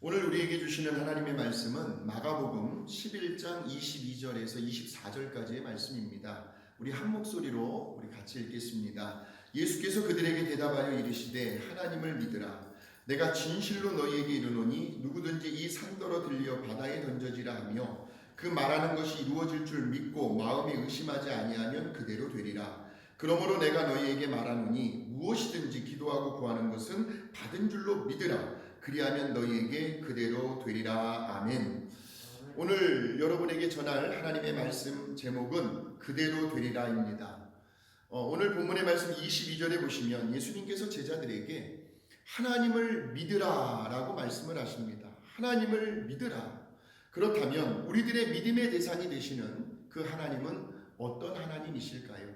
오늘 우리에게 주시는 하나님의 말씀은 마가복음 11장 22절에서 24절까지의 말씀입니다. 우리 한 목소리로 우리 같이 읽겠습니다. 예수께서 그들에게 대답하여 이르시되 하나님을 믿으라. 내가 진실로 너희에게 이르노니 누구든지 이 산더러 들려 바다에 던져지라 하며 그 말하는 것이 이루어질 줄 믿고 마음에 의심하지 아니하면 그대로 되리라. 그러므로 내가 너희에게 말하노니 무엇이든지 기도하고 구하는 것은 받은 줄로 믿으라. 그리하면 너희에게 그대로 되리라. 아멘. 오늘 여러분에게 전할 하나님의 말씀 제목은 그대로 되리라입니다. 오늘 본문의 말씀 22절에 보시면 예수님께서 제자들에게 하나님을 믿으라 라고 말씀을 하십니다. 하나님을 믿으라. 그렇다면 우리들의 믿음의 대상이 되시는 그 하나님은 어떤 하나님이실까요?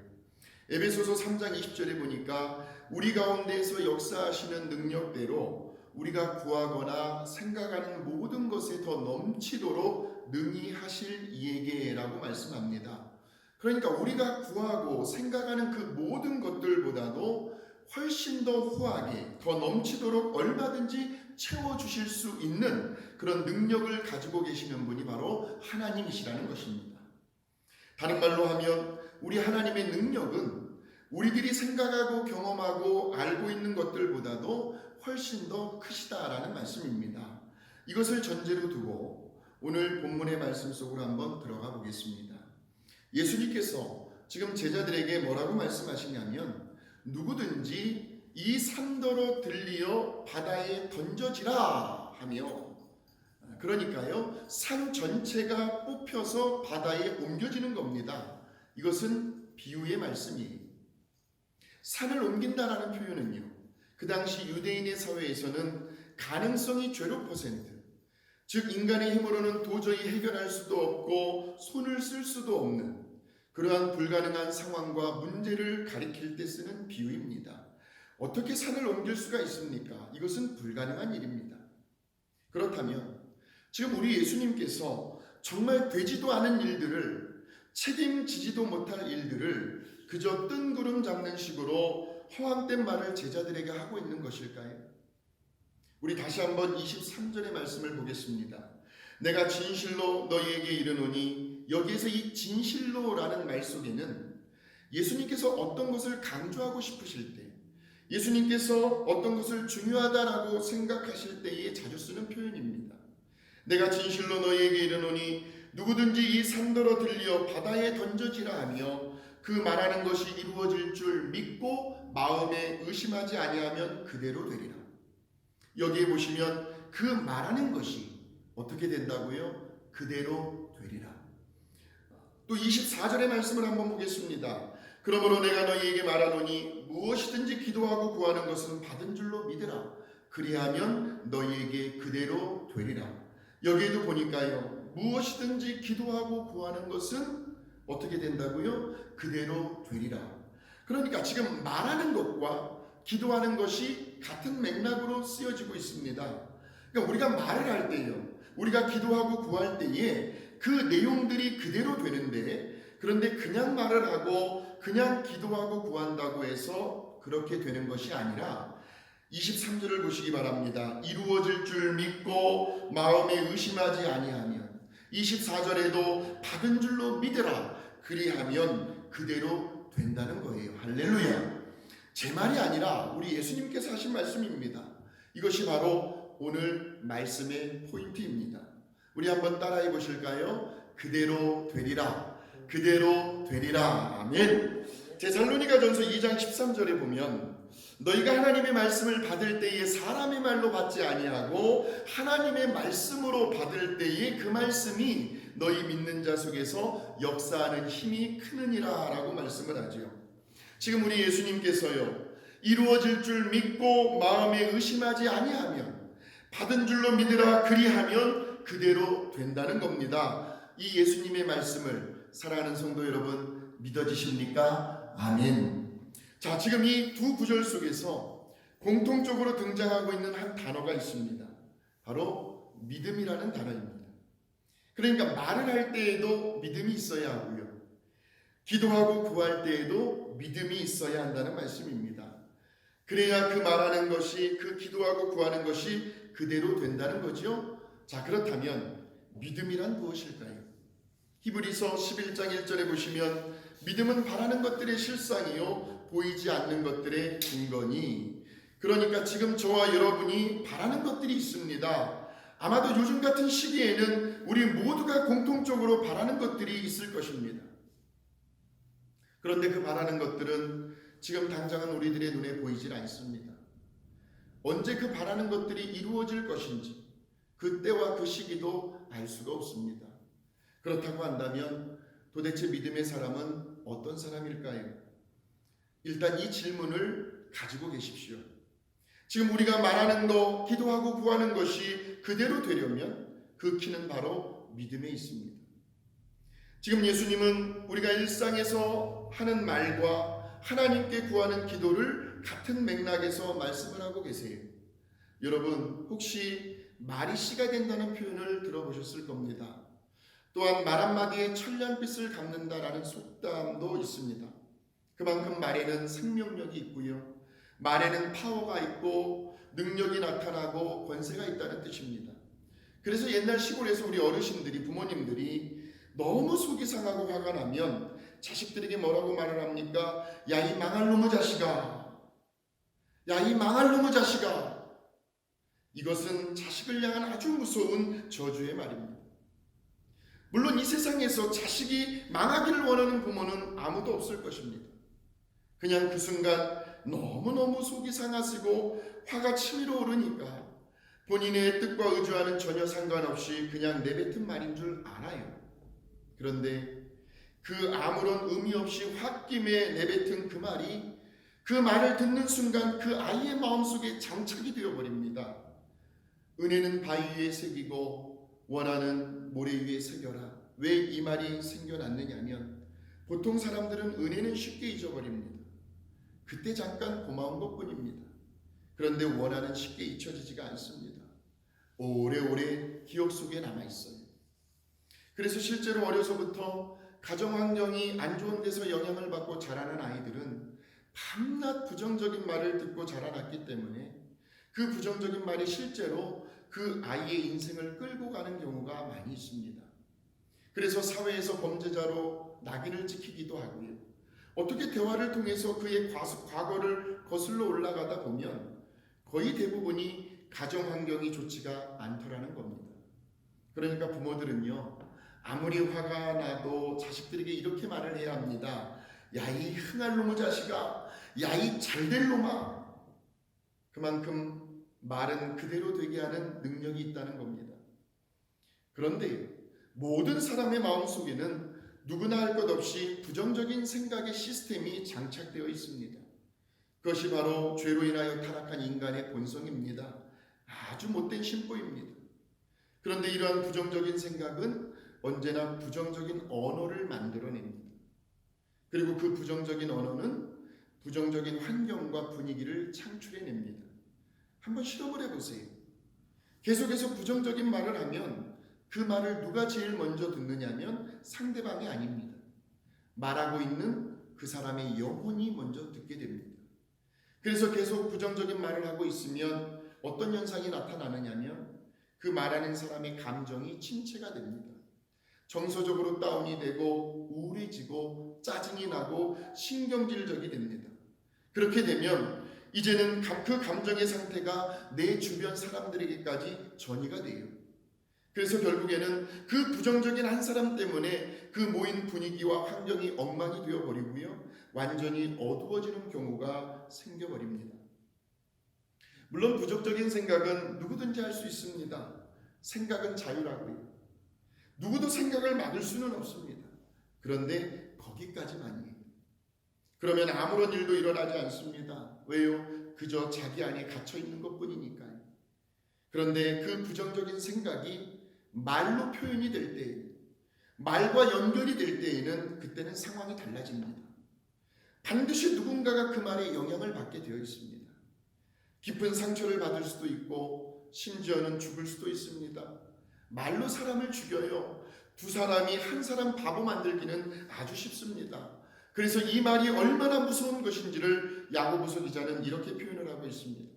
에베소서 3장 20절에 보니까 우리 가운데에서 역사하시는 능력대로 우리가 구하거나 생각하는 모든 것에 더 넘치도록 능히 하실 이에게라고 말씀합니다. 그러니까 우리가 구하고 생각하는 그 모든 것들보다도 훨씬 더 후하게 더 넘치도록 얼마든지 채워주실 수 있는 그런 능력을 가지고 계시는 분이 바로 하나님이시라는 것입니다. 다른 말로 하면 우리 하나님의 능력은 우리들이 생각하고 경험하고 알고 있는 것들보다도 훨씬 더 크시다라는 말씀입니다. 이것을 전제로 두고 오늘 본문의 말씀 속으로 한번 들어가 보겠습니다. 예수님께서 지금 제자들에게 뭐라고 말씀하시냐면 누구든지 이 산더러 들리어 바다에 던져지라 하며, 그러니까요 산 전체가 뽑혀서 바다에 옮겨지는 겁니다. 이것은 비유의 말씀이에요. 산을 옮긴다라는 표현은요, 그 당시 유대인의 사회에서는 가능성이 0%, 즉 인간의 힘으로는 도저히 해결할 수도 없고 손을 쓸 수도 없는 그러한 불가능한 상황과 문제를 가리킬 때 쓰는 비유입니다. 어떻게 산을 옮길 수가 있습니까? 이것은 불가능한 일입니다. 그렇다면 지금 우리 예수님께서 정말 되지도 않은 일들을, 책임지지도 못할 일들을 그저 뜬구름 잡는 식으로 허황된 말을 제자들에게 하고 있는 것일까요? 우리 다시 한번 23절의 말씀을 보겠습니다. 내가 진실로 너희에게 이르노니, 여기에서 이 진실로라는 말 속에는 예수님께서 어떤 것을 강조하고 싶으실 때, 예수님께서 어떤 것을 중요하다라고 생각하실 때에 자주 쓰는 표현입니다. 내가 진실로 너희에게 이르노니 누구든지 이 산더러 들려 바다에 던져지라 하며 그 말하는 것이 이루어질 줄 믿고 마음에 의심하지 아니하면 그대로 되리라. 여기에 보시면 그 말하는 것이 어떻게 된다고요? 그대로 되리라. 또 24절의 말씀을 한번 보겠습니다. 그러므로 내가 너희에게 말하노니 무엇이든지 기도하고 구하는 것은 받은 줄로 믿으라. 그리하면 너희에게 그대로 되리라. 여기에도 보니까요, 무엇이든지 기도하고 구하는 것은 어떻게 된다고요? 그대로 되리라. 그러니까 지금 말하는 것과 기도하는 것이 같은 맥락으로 쓰여지고 있습니다. 그러니까 우리가 말을 할 때요, 우리가 기도하고 구할 때에 그 내용들이 그대로 되는데, 그런데 그냥 말을 하고 그냥 기도하고 구한다고 해서 그렇게 되는 것이 아니라 23절을 보시기 바랍니다. 이루어질 줄 믿고 마음에 의심하지 아니하면, 24절에도 받은 줄로 믿으라. 그리하면 그대로 된다는 거예요. 할렐루야. 제 말이 아니라 우리 예수님께서 하신 말씀입니다. 이것이 바로 오늘 말씀의 포인트입니다. 우리 한번 따라해 보실까요? 그대로 되리라. 그대로 되리라. 아멘. 데살로니가전서 2장 13절에 보면 너희가 하나님의 말씀을 받을 때에 사람의 말로 받지 아니하고 하나님의 말씀으로 받을 때에 그 말씀이 너희 믿는 자 속에서 역사하는 힘이 크느니라 라고 말씀을 하죠. 지금 우리 예수님께서요, 이루어질 줄 믿고 마음에 의심하지 아니하면 받은 줄로 믿으라. 그리하면 그대로 된다는 겁니다. 이 예수님의 말씀을 사랑하는 성도 여러분, 믿어지십니까? 아멘. 자, 지금 이 두 구절 속에서 공통적으로 등장하고 있는 한 단어가 있습니다. 바로 믿음이라는 단어입니다. 그러니까 말을 할 때에도 믿음이 있어야 하고요, 기도하고 구할 때에도 믿음이 있어야 한다는 말씀입니다. 그래야 그 말하는 것이, 그 기도하고 구하는 것이 그대로 된다는 거죠. 자, 그렇다면 믿음이란 무엇일까요? 히브리서 11장 1절에 보시면 믿음은 바라는 것들의 실상이요 보이지 않는 것들의 근거니. 그러니까 지금 저와 여러분이 바라는 것들이 있습니다. 아마도 요즘 같은 시기에는 우리 모두가 공통적으로 바라는 것들이 있을 것입니다. 그런데 그 바라는 것들은 지금 당장은 우리들의 눈에 보이질 않습니다. 언제 그 바라는 것들이 이루어질 것인지 그 때와 그 시기도 알 수가 없습니다. 그렇다고 한다면 도대체 믿음의 사람은 어떤 사람일까요? 일단 이 질문을 가지고 계십시오. 지금 우리가 말하는 것, 기도하고 구하는 것이 그대로 되려면 그 키는 바로 믿음에 있습니다. 지금 예수님은 우리가 일상에서 하는 말과 하나님께 구하는 기도를 같은 맥락에서 말씀을 하고 계세요. 여러분, 혹시 말이 씨가 된다는 표현을 들어보셨을 겁니다. 또한 말 한마디에 천냥빚을 갚는다라는 속담도 있습니다. 그만큼 말에는 생명력이 있고요, 말에는 파워가 있고 능력이 나타나고 권세가 있다는 뜻입니다. 그래서 옛날 시골에서 우리 어르신들이, 부모님들이 너무 속이 상하고 화가 나면 자식들에게 뭐라고 말을 합니까? 야, 이 망할 놈의 자식아, 야, 이 망할 놈의 자식아. 이것은 자식을 향한 아주 무서운 저주의 말입니다. 물론 이 세상에서 자식이 망하기를 원하는 부모는 아무도 없을 것입니다. 그냥 그 순간 너무너무 속이 상하시고 화가 치밀어 오르니까 본인의 뜻과 의지와는 전혀 상관없이 그냥 내뱉은 말인 줄 알아요. 그런데 그 아무런 의미 없이 홧김에 내뱉은 그 말이, 그 말을 듣는 순간 그 아이의 마음속에 장착이 되어버립니다. 은혜는 바위 위에 새기고 원하는 모래 위에 새겨라. 왜 이 말이 생겨났느냐면 보통 사람들은 은혜는 쉽게 잊어버립니다. 그때 잠깐 고마운 것뿐입니다. 그런데 원하는 쉽게 잊혀지지가 않습니다. 오래오래 기억 속에 남아있어요. 그래서 실제로 어려서부터 가정 환경이 안 좋은 데서 영향을 받고 자라는 아이들은 밤낮 부정적인 말을 듣고 자라났기 때문에 그 부정적인 말이 실제로 그 아이의 인생을 끌고 가는 경우가 많이 있습니다. 그래서 사회에서 범죄자로 낙인을 찍히기도 하고요, 어떻게 대화를 통해서 그의 과거를 거슬러 올라가다 보면 거의 대부분이 가정 환경이 좋지가 않더라는 겁니다. 그러니까 부모들은요, 아무리 화가 나도 자식들에게 이렇게 말을 해야 합니다. 야, 이 흥할 놈의 자식아, 야, 이 잘될 놈아. 그만큼 말은 그대로 되게 하는 능력이 있다는 겁니다. 그런데 모든 사람의 마음속에는 누구나 할 것 없이 부정적인 생각의 시스템이 장착되어 있습니다. 그것이 바로 죄로 인하여 타락한 인간의 본성입니다. 아주 못된 심보입니다. 그런데 이러한 부정적인 생각은 언제나 부정적인 언어를 만들어냅니다. 그리고 그 부정적인 언어는 부정적인 환경과 분위기를 창출해냅니다. 한번 실험을 해보세요. 계속해서 부정적인 말을 하면 그 말을 누가 제일 먼저 듣느냐면 상대방이 아닙니다. 말하고 있는 그 사람의 영혼이 먼저 듣게 됩니다. 그래서 계속 부정적인 말을 하고 있으면 어떤 현상이 나타나느냐면 그 말하는 사람의 감정이 침체가 됩니다. 정서적으로 다운이 되고 우울해지고 짜증이 나고 신경질적이 됩니다. 그렇게 되면 이제는 그 감정의 상태가 내 주변 사람들에게까지 전이가 돼요. 그래서 결국에는 그 부정적인 한 사람 때문에 그 모인 분위기와 환경이 엉망이 되어버리고요, 완전히 어두워지는 경우가 생겨버립니다. 물론 부정적인 생각은 누구든지 할 수 있습니다. 생각은 자유라고요. 누구도 생각을 막을 수는 없습니다. 그런데 거기까지만이에요. 그러면 아무런 일도 일어나지 않습니다. 왜요? 그저 자기 안에 갇혀있는 것뿐이니까요. 그런데 그 부정적인 생각이 말로 표현이 될 때, 말과 연결이 될 때에는 그때는 상황이 달라집니다. 반드시 누군가가 그 말에 영향을 받게 되어 있습니다. 깊은 상처를 받을 수도 있고 심지어는 죽을 수도 있습니다. 말로 사람을 죽여요. 두 사람이 한 사람 바보 만들기는 아주 쉽습니다. 그래서 이 말이 얼마나 무서운 것인지를 야고보서 기자는 이렇게 표현을 하고 있습니다.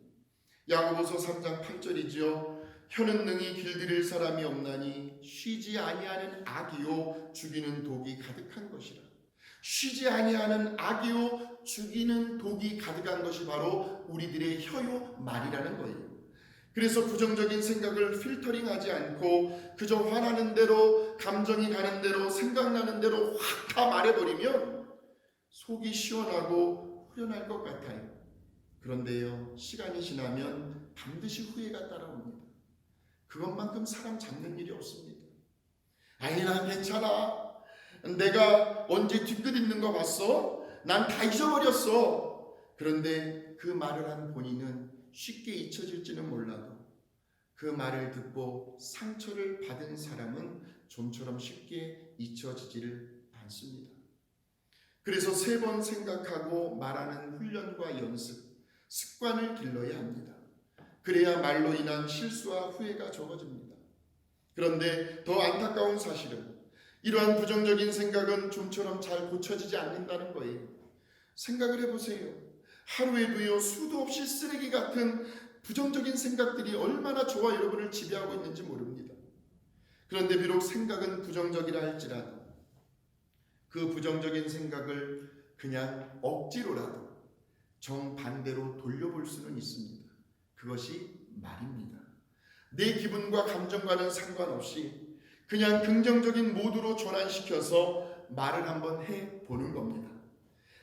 야고보서 3장 8절이지요. 혀는 능히 길들일 사람이 없나니 쉬지 아니하는 악이요 죽이는 독이 가득한 것이라. 쉬지 아니하는 악이요 죽이는 독이 가득한 것이 바로 우리들의 혀요 말이라는 거예요. 그래서 부정적인 생각을 필터링하지 않고 그저 화나는 대로, 감정이 가는 대로, 생각나는 대로 확 다 말해버리면 속이 시원하고 후련할 것 같아요. 그런데요, 시간이 지나면 반드시 후회가 따라옵니다. 그것만큼 사람 잡는 일이 없습니다. 아니, 난 괜찮아. 내가 언제 뒤끝 있는 거 봤어? 난 다 잊어버렸어. 그런데 그 말을 한 본인은 쉽게 잊혀질지는 몰라도 그 말을 듣고 상처를 받은 사람은 좀처럼 쉽게 잊혀지지를 않습니다. 그래서 3번 생각하고 말하는 훈련과 연습, 습관을 길러야 합니다. 그래야 말로 인한 실수와 후회가 적어집니다. 그런데 더 안타까운 사실은 이러한 부정적인 생각은 좀처럼 잘 고쳐지지 않는다는 거예요. 생각을 해보세요. 하루에도요, 수도 없이 쓰레기 같은 부정적인 생각들이 얼마나 저와 여러분을 지배하고 있는지 모릅니다. 그런데 비록 생각은 부정적이라 할지라도 그 부정적인 생각을 그냥 억지로라도 정반대로 돌려볼 수는 있습니다. 그것이 말입니다. 내 기분과 감정과는 상관없이 그냥 긍정적인 모드로 전환시켜서 말을 한번 해보는 겁니다.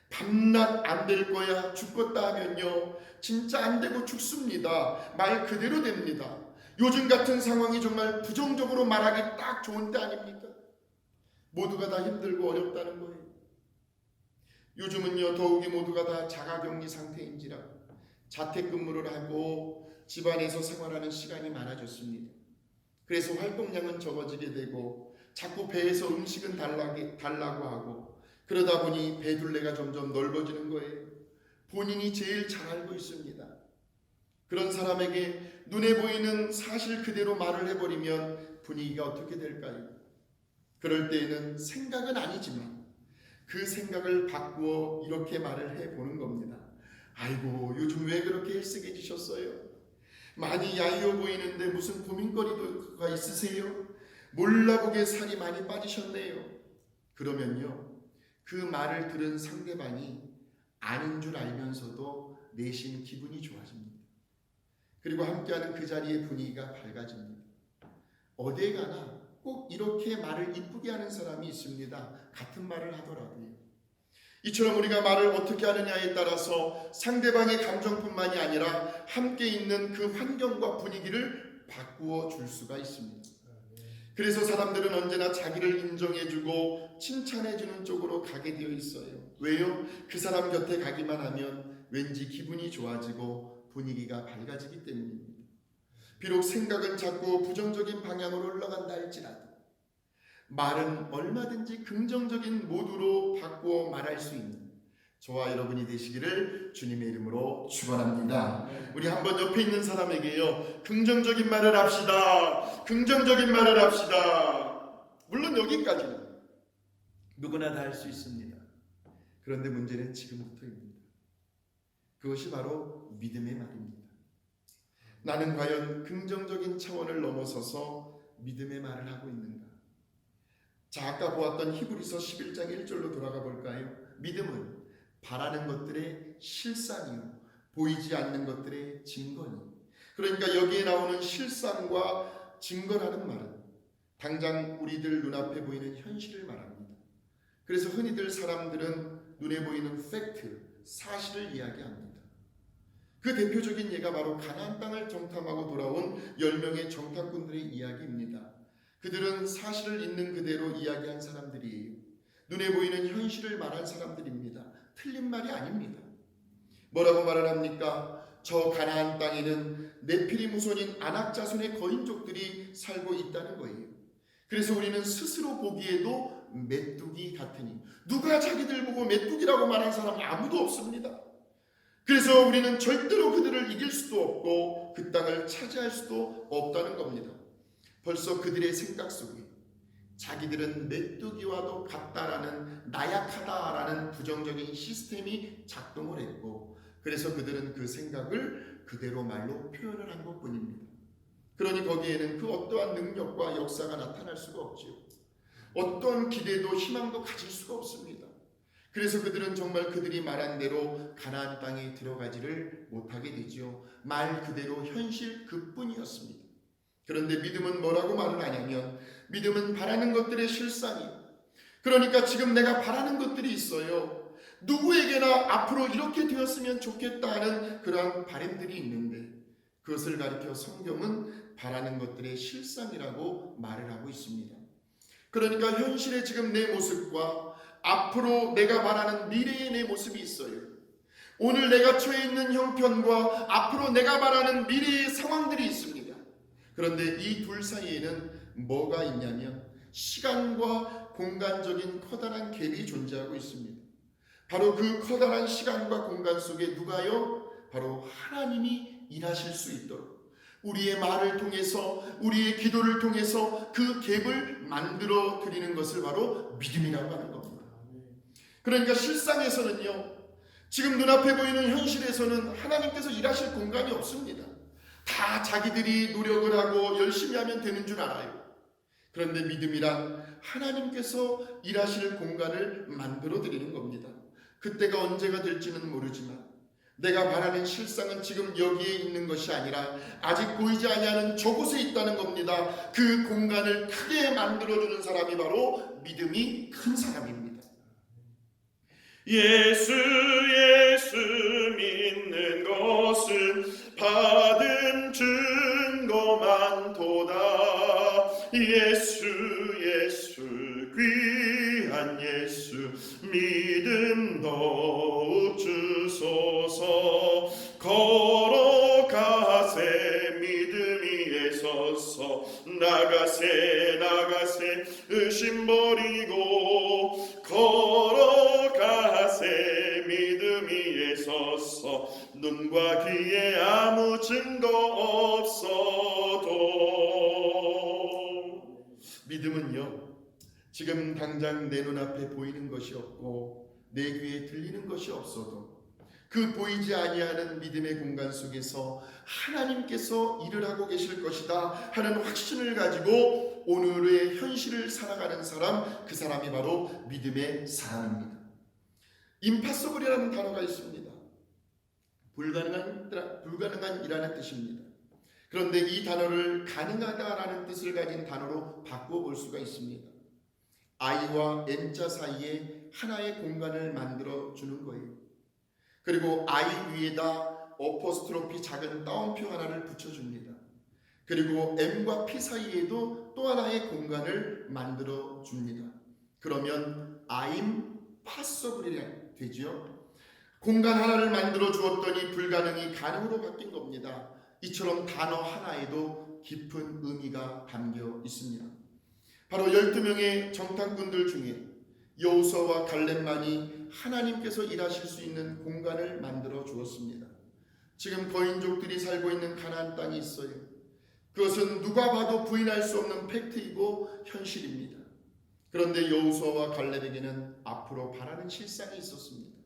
밤낮 안 될 거야 죽겠다 하면요, 진짜 안 되고 죽습니다. 말 그대로 됩니다. 요즘 같은 상황이 정말 부정적으로 말하기 딱 좋은 때 아닙니까? 모두가 다 힘들고 어렵다는 거예요. 요즘은요, 더욱이 모두가 다 자가격리 상태인지라 자택근무를 하고 집안에서 생활하는 시간이 많아졌습니다. 그래서 활동량은 적어지게 되고 자꾸 배에서 음식은 달라고 하고 그러다 보니 배둘레가 점점 넓어지는 거예요. 본인이 제일 잘 알고 있습니다. 그런 사람에게 눈에 보이는 사실 그대로 말을 해버리면 분위기가 어떻게 될까요? 그럴 때에는 생각은 아니지만 그 생각을 바꾸어 이렇게 말을 해보는 겁니다. 아이고, 요즘 왜 그렇게 일찍해지셨어요? 많이 야유어 보이는데 무슨 고민거리가 있으세요? 몰라보게 살이 많이 빠지셨네요. 그러면요, 그 말을 들은 상대방이 아닌 줄 알면서도 내심 기분이 좋아집니다. 그리고 함께하는 그 자리의 분위기가 밝아집니다. 어디에 가나 꼭 이렇게 말을 이쁘게 하는 사람이 있습니다. 같은 말을 하더라도요. 이처럼 우리가 말을 어떻게 하느냐에 따라서 상대방의 감정뿐만이 아니라 함께 있는 그 환경과 분위기를 바꾸어 줄 수가 있습니다. 그래서 사람들은 언제나 자기를 인정해주고 칭찬해주는 쪽으로 가게 되어 있어요. 왜요? 그 사람 곁에 가기만 하면 왠지 기분이 좋아지고 분위기가 밝아지기 때문입니다. 비록 생각은 자꾸 부정적인 방향으로 흘러간다 할지라도 말은 얼마든지 긍정적인 모드로 바꾸어 말할 수 있는 저와 여러분이 되시기를 주님의 이름으로 축원합니다. 우리 한번 옆에 있는 사람에게요, 긍정적인 말을 합시다. 긍정적인 말을 합시다. 물론 여기까지는 누구나 다 할 수 있습니다. 그런데 문제는 지금부터입니다. 그것이 바로 믿음의 말입니다. 나는 과연 긍정적인 차원을 넘어서서 믿음의 말을 하고 있는가? 자, 아까 보았던 히브리서 11장 1절로 돌아가 볼까요? 믿음은 바라는 것들의 실상이요 보이지 않는 것들의 증거니. 그러니까 여기에 나오는 실상과 증거라는 말은 당장 우리들 눈앞에 보이는 현실을 말합니다. 그래서 흔히들 사람들은 눈에 보이는 팩트, 사실을 이야기합니다. 그 대표적인 예가 바로 가나안 땅을 정탐하고 돌아온 10명의 정탐꾼들의 이야기입니다. 그들은 사실을 있는 그대로 이야기한 사람들이에요. 눈에 보이는 현실을 말한 사람들입니다. 틀린 말이 아닙니다. 뭐라고 말을 합니까? 저 가나안 땅에는 네피림 후손인 아낙 자손의 거인족들이 살고 있다는 거예요. 그래서 우리는 스스로 보기에도 메뚜기 같으니, 누가 자기들 보고 메뚜기라고 말한 사람 아무도 없습니다. 그래서 우리는 절대로 그들을 이길 수도 없고 그 땅을 차지할 수도 없다는 겁니다. 벌써 그들의 생각 속에 자기들은 메뚜기와도 같다라는, 나약하다라는 부정적인 시스템이 작동을 했고, 그래서 그들은 그 생각을 그대로 말로 표현을 한 것뿐입니다. 그러니 거기에는 그 어떠한 능력과 역사가 나타날 수가 없지요. 어떤 기대도 희망도 가질 수가 없습니다. 그래서 그들은 정말 그들이 말한 대로 가나안 땅에 들어가지를 못하게 되지요. 말 그대로 현실 그뿐이었습니다. 그런데 믿음은 뭐라고 말을 하냐면, 믿음은 바라는 것들의 실상이에요. 그러니까 지금 내가 바라는 것들이 있어요. 누구에게나 앞으로 이렇게 되었으면 좋겠다 하는 그러한 바람들이 있는데, 그것을 가리켜 성경은 바라는 것들의 실상이라고 말을 하고 있습니다. 그러니까 현실의 지금 내 모습과 앞으로 내가 말하는 미래의 내 모습이 있어요. 오늘 내가 처해 있는 형편과 앞으로 내가 말하는 미래의 상황들이 있습니다. 그런데 이 둘 사이에는 뭐가 있냐면 시간과 공간적인 커다란 갭이 존재하고 있습니다. 바로 그 커다란 시간과 공간 속에 누가요? 바로 하나님이 일하실 수 있도록 우리의 말을 통해서, 우리의 기도를 통해서 그 갭을 만들어 드리는 것을 바로 믿음이라고 하는 겁니다. 그러니까 실상에서는요, 지금 눈앞에 보이는 현실에서는 하나님께서 일하실 공간이 없습니다. 다 자기들이 노력을 하고 열심히 하면 되는 줄 알아요. 그런데 믿음이란 하나님께서 일하실 공간을 만들어 드리는 겁니다. 그때가 언제가 될지는 모르지만 내가 말하는 실상은 지금 여기에 있는 것이 아니라 아직 보이지 아니하는 저곳에 있다는 겁니다. 그 공간을 크게 만들어주는 사람이 바로 믿음이 큰 사람입니다. 예수 믿는 것은 받은 증거만도다. 예수 귀한 예수 믿음 더욱 주소서. 걸어가세 믿음 위에 서서 나가세 의심 버리고 걸어가세 믿음 위에 서서 눈과 귀에 아무 증거 없어도. 믿음은요, 지금 당장 내 눈앞에 보이는 것이 없고 내 귀에 들리는 것이 없어도 그 보이지 아니하는 믿음의 공간 속에서 하나님께서 일을 하고 계실 것이다 하는 확신을 가지고 오늘의 현실을 살아가는 사람, 그 사람이 바로 믿음의 사람입니다. 임파서블이라는 단어가 있습니다. 불가능한이라는 뜻입니다. 그런데 이 단어를 가능하다라는 뜻을 가진 단어로 바꿔볼 수가 있습니다. I와 M자 사이에 하나의 공간을 만들어 주는 거예요. 그리고 I 위에다 어퍼스트로피 작은 따옴표 하나를 붙여줍니다. 그리고 M과 P 사이에도 또 하나의 공간을 만들어 줍니다. 그러면 I'm possible이 되죠. 공간 하나를 만들어 주었더니 불가능이 가능으로 바뀐 겁니다. 이처럼 단어 하나에도 깊은 의미가 담겨 있습니다. 바로 12명의 정탐꾼들 중에 여호수아와 갈렙만이 하나님께서 일하실 수 있는 공간을 만들어 주었습니다. 지금 거인족들이 살고 있는 가나안 땅이 있어요. 그것은 누가 봐도 부인할 수 없는 팩트이고 현실입니다. 그런데 여호수아와 갈렙에게는 앞으로 바라는 실상이 있었습니다.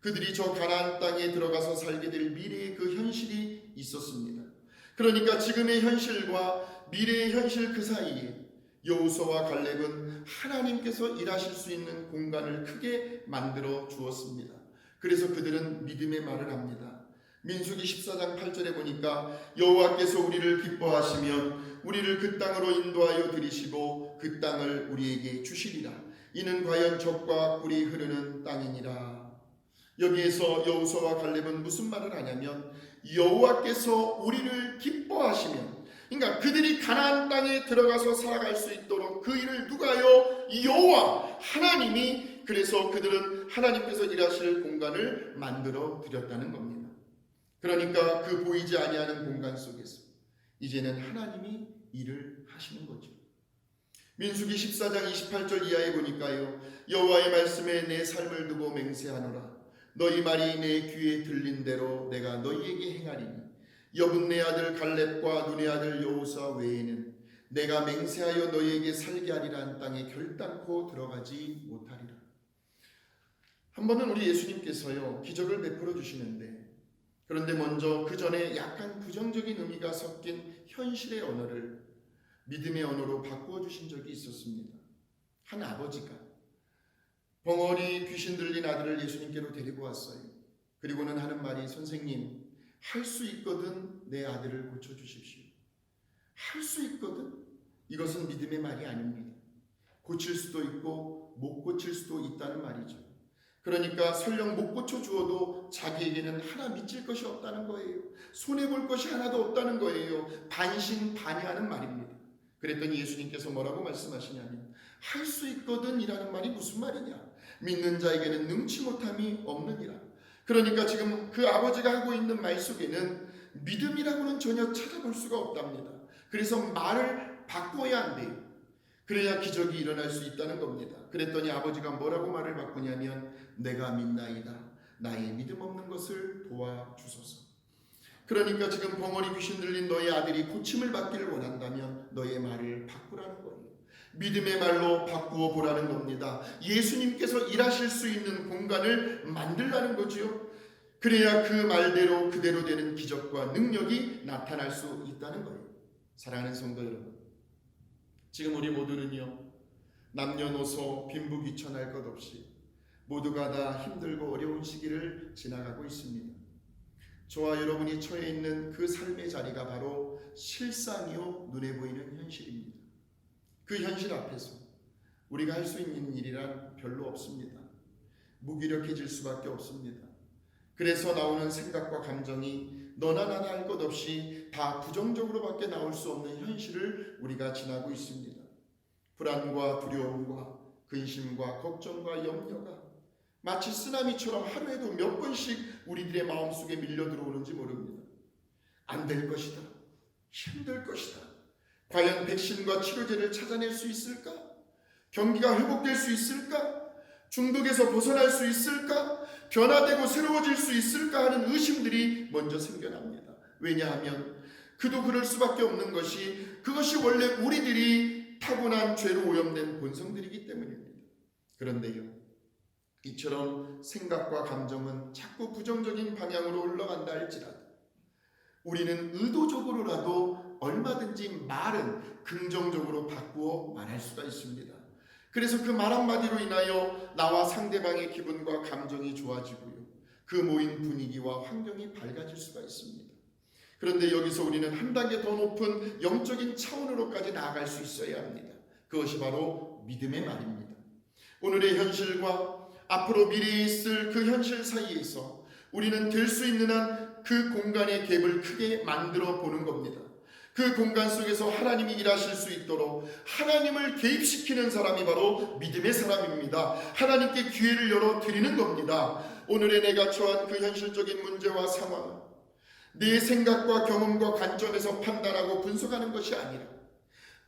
그들이 저 가나안 땅에 들어가서 살게 될 미래의 그 현실이 있었습니다. 그러니까 지금의 현실과 미래의 현실 그 사이에 여호수아와 갈렙은 하나님께서 일하실 수 있는 공간을 크게 만들어 주었습니다. 그래서 그들은 믿음의 말을 합니다. 민수기 14장 8절에 보니까 여호와께서 우리를 기뻐하시면 우리를 그 땅으로 인도하여 들이시고 그 땅을 우리에게 주시리라. 이는 과연 젖과 꿀이 흐르는 땅이니라. 여기에서 여호수아와 갈렙은 무슨 말을 하냐면 여호와께서 우리를 기뻐하시면, 그러니까 그들이 가나안 땅에 들어가서 살아갈 수 있도록 그 일을 누가요? 여호와 하나님이. 그래서 그들은 하나님께서 일하실 공간을 만들어 드렸다는 겁니다. 그러니까 그 보이지 아니하는 공간 속에서 이제는 하나님이 일을 하시는 거죠. 민수기 14장 28절 이하에 보니까요, 여호와의 말씀에 내 삶을 두고 맹세하노라. 너희 말이 내 귀에 들린 대로 내가 너희에게 행하리니 여분네 아들 갈렙과 눈의 아들 여호수아 외에는 내가 맹세하여 너희에게 살게 하리라 한 땅에 결단코 들어가지 못하리라. 한 번은 우리 예수님께서요 기적을 베풀어 주시는데, 그런데 먼저 그 전에 약간 부정적인 의미가 섞인 현실의 언어를 믿음의 언어로 바꾸어 주신 적이 있었습니다. 한 아버지가 벙어리 귀신 들린 아들을 예수님께로 데리고 왔어요. 그리고는 하는 말이, 선생님, 할 수 있거든 내 아들을 고쳐주십시오. 할 수 있거든? 이것은 믿음의 말이 아닙니다. 고칠 수도 있고 못 고칠 수도 있다는 말이죠. 그러니까 설령 못 고쳐주어도 자기에게는 하나 미칠 것이 없다는 거예요. 손해볼 것이 하나도 없다는 거예요. 반신반의하는 말입니다. 그랬더니 예수님께서 뭐라고 말씀하시냐면, 할 수 있거든 이라는 말이 무슨 말이냐, 믿는 자에게는 능치 못함이 없느니라. 그러니까 지금 그 아버지가 하고 있는 말 속에는 믿음이라고는 전혀 찾아볼 수가 없답니다. 그래서 말을 바꿔야 한대요. 그래야 기적이 일어날 수 있다는 겁니다. 그랬더니 아버지가 뭐라고 말을 바꾸냐면, 내가 믿나이다. 나의 믿음 없는 것을 도와주소서. 그러니까 지금 벙어리 귀신 들린 너의 아들이 고침을 받기를 원한다면 너의 말을 바꾸라는 거예요. 믿음의 말로 바꾸어 보라는 겁니다. 예수님께서 일하실 수 있는 공간을 만들라는 거지요. 그래야 그 말대로 그대로 되는 기적과 능력이 나타날 수 있다는 거예요. 사랑하는 성도 여러분, 지금 우리 모두는요 남녀노소 빈부귀천할 것 없이 모두가 다 힘들고 어려운 시기를 지나가고 있습니다. 저와 여러분이 처해 있는 그 삶의 자리가 바로 실상이요 눈에 보이는 현실입니다. 그 현실 앞에서 우리가 할 수 있는 일이란 별로 없습니다. 무기력해질 수밖에 없습니다. 그래서 나오는 생각과 감정이 너나 나나 할 것 없이 다 부정적으로밖에 나올 수 없는 현실을 우리가 지나고 있습니다. 불안과 두려움과 근심과 걱정과 염려가 마치 쓰나미처럼 하루에도 몇 번씩 우리들의 마음속에 밀려 들어오는지 모릅니다. 안 될 것이다. 힘들 것이다. 과연 백신과 치료제를 찾아낼 수 있을까? 경기가 회복될 수 있을까? 중독에서 벗어날 수 있을까? 변화되고 새로워질 수 있을까 하는 의심들이 먼저 생겨납니다. 왜냐하면 그도 그럴 수밖에 없는 것이, 그것이 원래 우리들이 타고난 죄로 오염된 본성들이기 때문입니다. 그런데요, 이처럼 생각과 감정은 자꾸 부정적인 방향으로 흘러간다 할지라도 우리는 의도적으로라도 얼마든지 말은 긍정적으로 바꾸어 말할 수가 있습니다. 그래서 그 말 한마디로 인하여 나와 상대방의 기분과 감정이 좋아지고요, 그 모인 분위기와 환경이 밝아질 수가 있습니다. 그런데 여기서 우리는 한 단계 더 높은 영적인 차원으로까지 나아갈 수 있어야 합니다. 그것이 바로 믿음의 말입니다. 오늘의 현실과 앞으로 미래에 있을 그 현실 사이에서 우리는 될 수 있는 한 그 공간의 갭을 크게 만들어 보는 겁니다. 그 공간 속에서 하나님이 일하실 수 있도록 하나님을 개입시키는 사람이 바로 믿음의 사람입니다. 하나님께 기회를 열어 드리는 겁니다. 오늘의 내가 처한 그 현실적인 문제와 상황은 내 생각과 경험과 관점에서 판단하고 분석하는 것이 아니라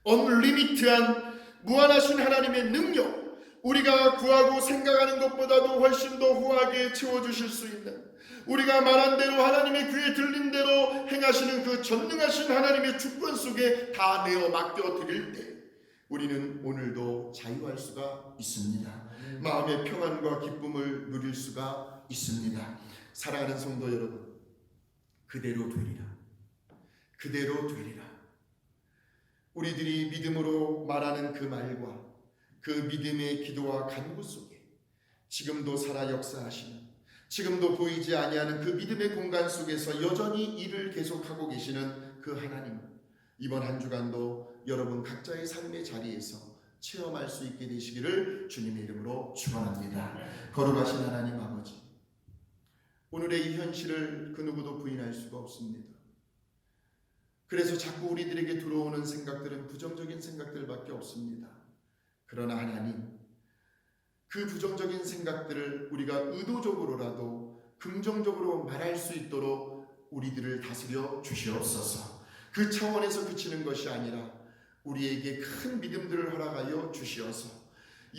언리미트한 무한하신 하나님의 능력, 우리가 구하고 생각하는 것보다도 훨씬 더 후하게 채워주실 수 있는, 우리가 말한 대로 하나님의 귀에 들린 대로 행하시는 그 전능하신 하나님의 주권 속에 다 내어 맡겨 드릴 때 우리는 오늘도 자유할 수가 있습니다. 마음의 평안과 기쁨을 누릴 수가 있습니다. 사랑하는 성도 여러분, 그대로 되리라. 그대로 되리라. 우리들이 믿음으로 말하는 그 말과 그 믿음의 기도와 간구 속에 지금도 살아 역사하시는, 지금도 보이지 아니하는 그 믿음의 공간 속에서 여전히 일을 계속하고 계시는 그 하나님을 이번 한 주간도 여러분 각자의 삶의 자리에서 체험할 수 있게 되시기를 주님의 이름으로 축원합니다. 거룩하신 하나님 아버지, 오늘의 이 현실을 그 누구도 부인할 수가 없습니다. 그래서 자꾸 우리들에게 들어오는 생각들은 부정적인 생각들밖에 없습니다. 그러나 하나님, 그 부정적인 생각들을 우리가 의도적으로라도 긍정적으로 말할 수 있도록 우리들을 다스려 주시옵소서. 그 차원에서 그치는 것이 아니라 우리에게 큰 믿음들을 허락하여 주시어서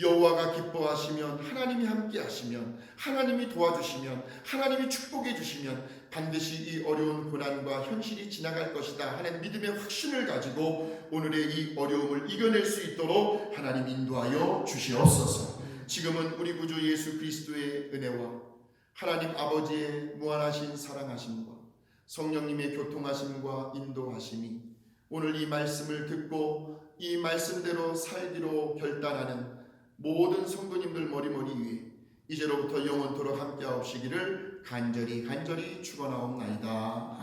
여호와가 기뻐하시면, 하나님이 함께 하시면, 하나님이 도와주시면, 하나님이 축복해 주시면 반드시 이 어려운 고난과 현실이 지나갈 것이다 하는 믿음의 확신을 가지고 오늘의 이 어려움을 이겨낼 수 있도록 하나님 인도하여 주시옵소서. 지금은 우리 구주 예수 그리스도의 은혜와 하나님 아버지의 무한하신 사랑하심과 성령님의 교통하심과 인도하심이 오늘 이 말씀을 듣고 이 말씀대로 살기로 결단하는 모든 성도님들 머리머리 위에 이제로부터 영원토록 함께하옵시기를 간절히 축원하옵나이다.